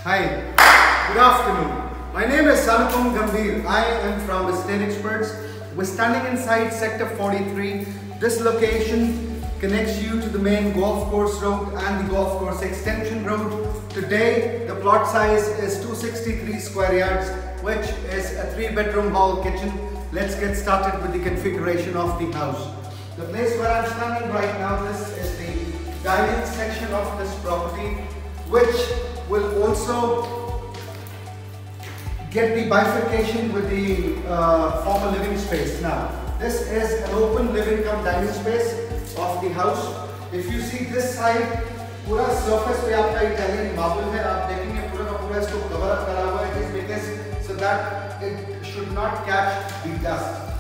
Hi, good afternoon. My name is Anupam Gambhir. I am from Estate Experts. We're standing inside Sector 43. This location connects you to the main golf course road and the golf course extension road. Today, the plot size is 263 square yards, which is a 3-bedroom hall kitchen. Let's get started with the configuration of the house. The place where I'm standing right now, this is the dining section of this property, which will also get the bifurcation with the former living space. Now, this is an open living cum dining space of the house. If you see this side, पूरा surface पे आपका Italian marble है, आप देखेंगे पूरा का पूरा इसको cover up करा हुआ है, because so that it should not catch the dust.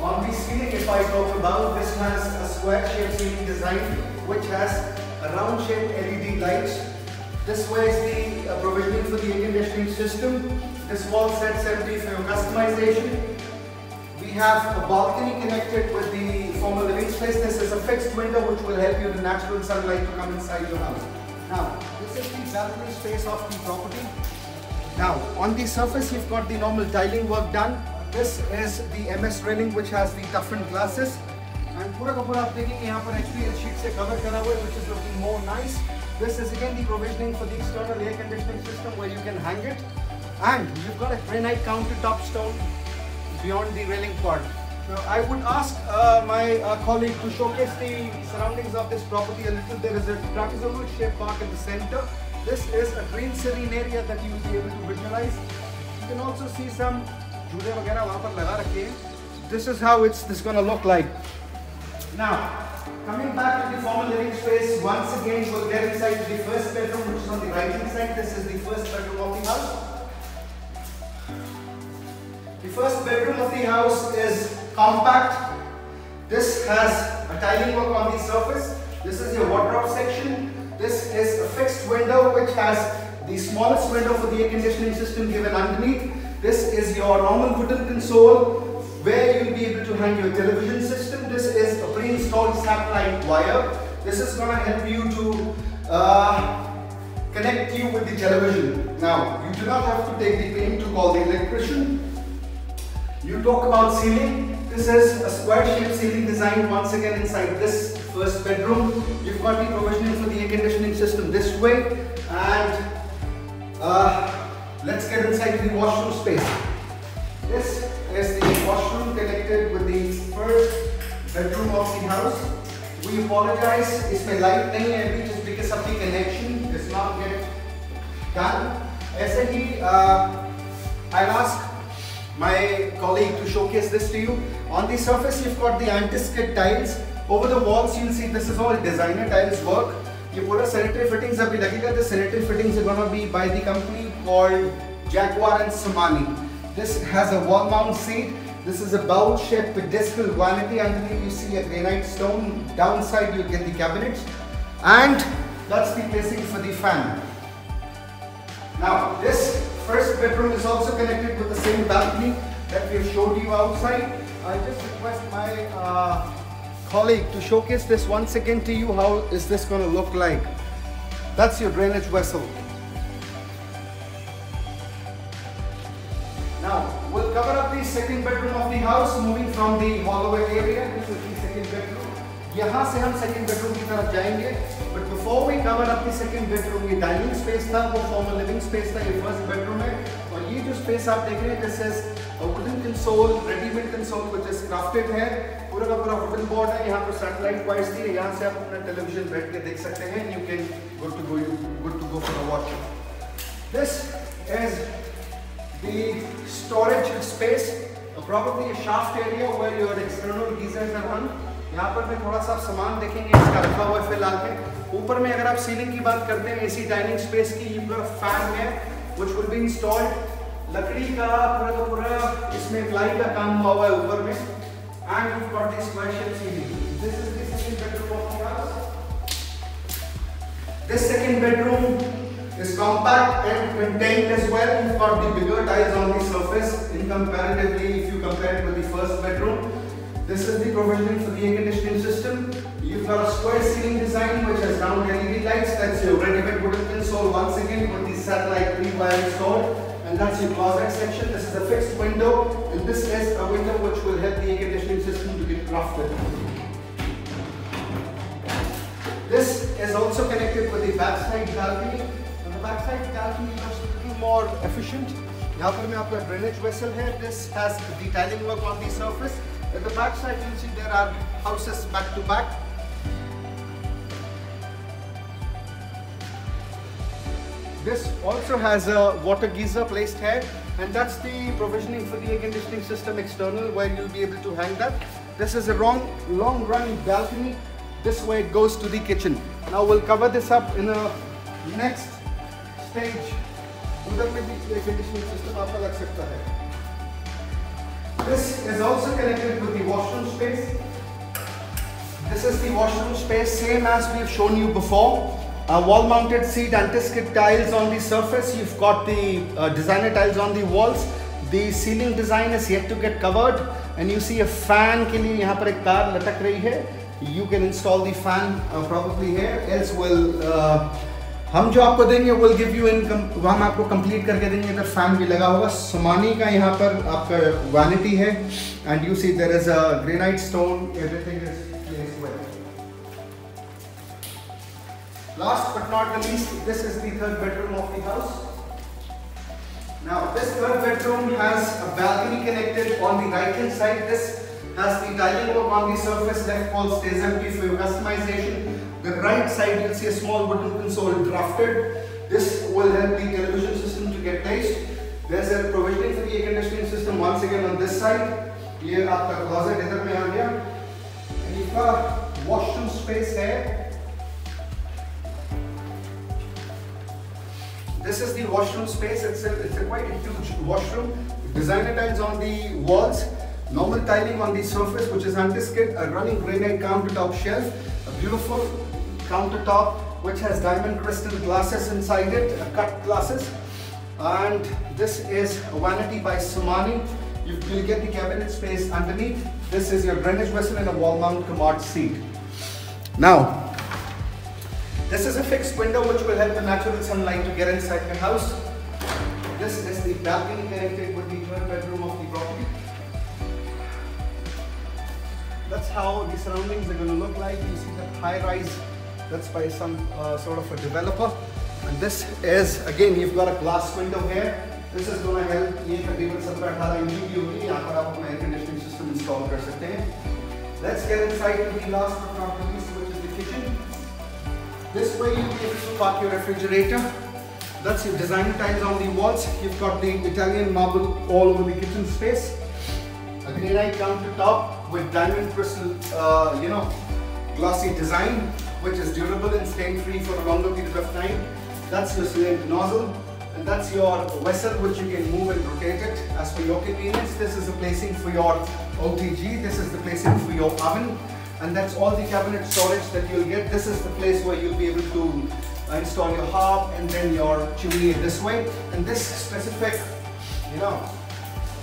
On the ceiling, if I talk about, this has a square shaped ceiling design which has a round shaped LED lights. This way is the provisioning for the air conditioning system. This wall sets empty for your customization. We have a balcony connected with the former living space. This is a fixed window which will help you the natural sunlight to come inside your house. Now, this is the balcony space of the property. Now, on the surface, you've got the normal tiling work done. This is the MS railing which has the toughened glasses. And पूरा का पूरा आप देखेंगे यहाँ पर HPL sheet से cover करा हुआ है, which is looking more nice. This is again the provisioning for the external air conditioning system where you can hang it. And you've got a granite countertop stone beyond the railing part. Now I would ask my colleague to showcase the surroundings of this property a little. There is a trapezoidal shaped park in the center. This is a green serene area that you will be able to visualize. You can also see some झूले वगैरह वहाँ पर लगा रखे हैं. This is how this is going to look like. Now, coming back to the former living space, once again we'll get inside the first bedroom, which is on the right hand side. This is the first bedroom of the house. The first bedroom of the house is compact. This has a tiling work on the surface. This is your wardrobe section. This is a fixed window which has the smallest window for the air conditioning system given underneath. This is your normal wooden console where you'll be able to hang your television system. This is a pre-installed satellite wire. This is going to help you to connect you with the television. Now, you do not have to take the pain to call the electrician. You talk about ceiling. This is a square shaped ceiling design once again inside this first bedroom. You've got the provisioning for the air conditioning system this way. And let's get inside the washroom space. This is the washroom connected with the first bedroom of the house. We apologize, इसमें light नहीं है अभी just because of the connection does not get done. ऐसे ही I'll ask my colleague to showcase this to you. On the surface, you've got the anti-skid tiles. Over the walls, you'll see this is all designer tiles work. ये पूरा sanitary fittings अभी लगेगा. The sanitary fittings are gonna be by the company called Jaguar and Samani. This has a wall mount seat. This is a bowl shaped pedestal vanity. Underneath you see a granite stone. Downside you get the cabinets. And that's the placing for the fan. Now this first bedroom is also connected with the same balcony that we have showed you outside. I just request my colleague to showcase this once again to you. How is this going to look like? That's your drainage vessel. Now we'll cover up the second bedroom of the house, moving from the hallway area. This is the second bedroom. यहाँ से हम second bedroom की तरफ जाएंगे. But before we cover up the second bedroom, ये dining space था, वो former living space था, ये first bedroom है. और ये जो space आप देख रहे हैं, this is a wooden console, ready-made console which is crafted है. पूरा का पूरा wooden board है. यहाँ पर satellite wires दी है. यहाँ से आप अपना television बैठ के देख सकते हैं. You can good to go for the watch. This is the storage space, probably a shaft area where your external geysers are run. यहाँ पर मैं थोड़ा सा सामान देखेंगे इसका रखा हुआ है फिलहाल में. ऊपर में अगर आप सीलिंग की बात करते हैं, AC डाइनिंग स्पेस की, ये पूरा फैन है which will be installed. लकड़ी का पूरा इसमें प्लाई का काम हुआ है ऊपर में. And you've got this square shaped ceiling. This is the second bedroom of the house. This second bedroom is compact and contained as well. You've got the bigger tiles on the surface in comparatively if you compare it with the first bedroom. This is the provisioning for the air conditioning system. You've got a square ceiling design which has round LED lights. That's your ready-made wooden console once again with the satellite 3-wire installed, and that's your closet section. This is a fixed window, and this is a window which will help the air conditioning system to get crafted. This is also connected with the backside balcony. Now the backside balcony looks a little more efficient. यहाँ पर मैं आपका drainage vessel है. This has the tiling work on the surface. At the backside, you'll see there are houses back to back. This also has a water geyser placed here, and that's the provisioning for the air conditioning system external, where you'll be able to hang that. This is a long running balcony. This way it goes to the kitchen. Now we'll cover this up in a next stage. उधर में भी air conditioning system आपका लग सकता है. This is also connected with the washroom space. This is the washroom space, same as we've shown you before. Wall-mounted seat anti-skid tiles on the surface. You've got the designer tiles on the walls. The ceiling design is yet to get covered, and you see a fan के लिए यहाँ पर एक तार लटक रही है. You can install the fan probably here. Else will हम जो आपको देंगे will give you हम आपको complete करके देंगे. इधर fan भी लगा होगा. Somany का यहाँ पर आपका vanity है, and you see there is a granite stone. Everything is placed well. Last but not the least, this is the third bedroom of the house. Now this third bedroom has a balcony connected on the right hand side. This has the tiling work on the surface. Left wall stays empty for your customization. The right side you'll see a small wooden console drafted. This will help the television system to get placed. There's a provisioning for the air conditioning system once again on this side. Here आपका closet इधर में आ गया. And you've got washroom space here. This is the washroom space. It's a quite a huge washroom. Designer tiles on the walls. Normal tiling on the surface, which is anti-skid, a running granite countertop shelf, a beautiful countertop which has diamond crystal glasses inside it, cut glasses, and this is a vanity by Somany. You'll get the cabinet space underneath. This is your drainage vessel and a wall mount commode seat. Now, this is a fixed window which will help the natural sunlight to get inside your house. This is the balcony connected with the third bedroom of the property. That's how the surroundings are going to look like. You see that high rise, that's by some sort of a developer. And this is, again, you've got a glass window here. This is going to help. ये तकरीबन 17-18 inch की होगी. यहाँ पर आप अपना air conditioning system install कर सकते हैं. Let's get inside to the last but not the least, which is the kitchen. This way you'll be able to park your refrigerator. That's your design tiles on the walls. You've got the Italian marble all over the kitchen space. A granite countertop with diamond crystal, glossy design, which is durable and stain-free for a longer period of time. That's your cylinder nozzle, and that's your vessel, which you can move and rotate it as per your convenience. This is the placing for your OTG. This is the placing for your oven, and that's all the cabinet storage that you'll get. This is the place where you'll be able to install your hob and then your chimney this way. And this specific,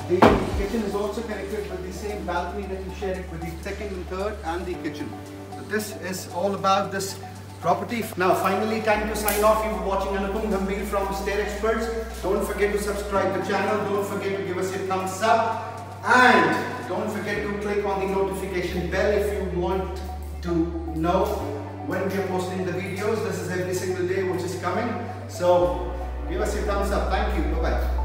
the kitchen is also connected with the same balcony that you share it with the second and third and the kitchen. So this is all about this property. Now finally, time to sign off. You were watching Anupam Gambhir from Stair Experts. Don't forget to subscribe to the channel. Don't forget to give us a thumbs up. And don't forget to click on the notification bell if you want to know when we are posting the videos. This is every single day which is coming. So give us a thumbs up. Thank you. Bye-bye.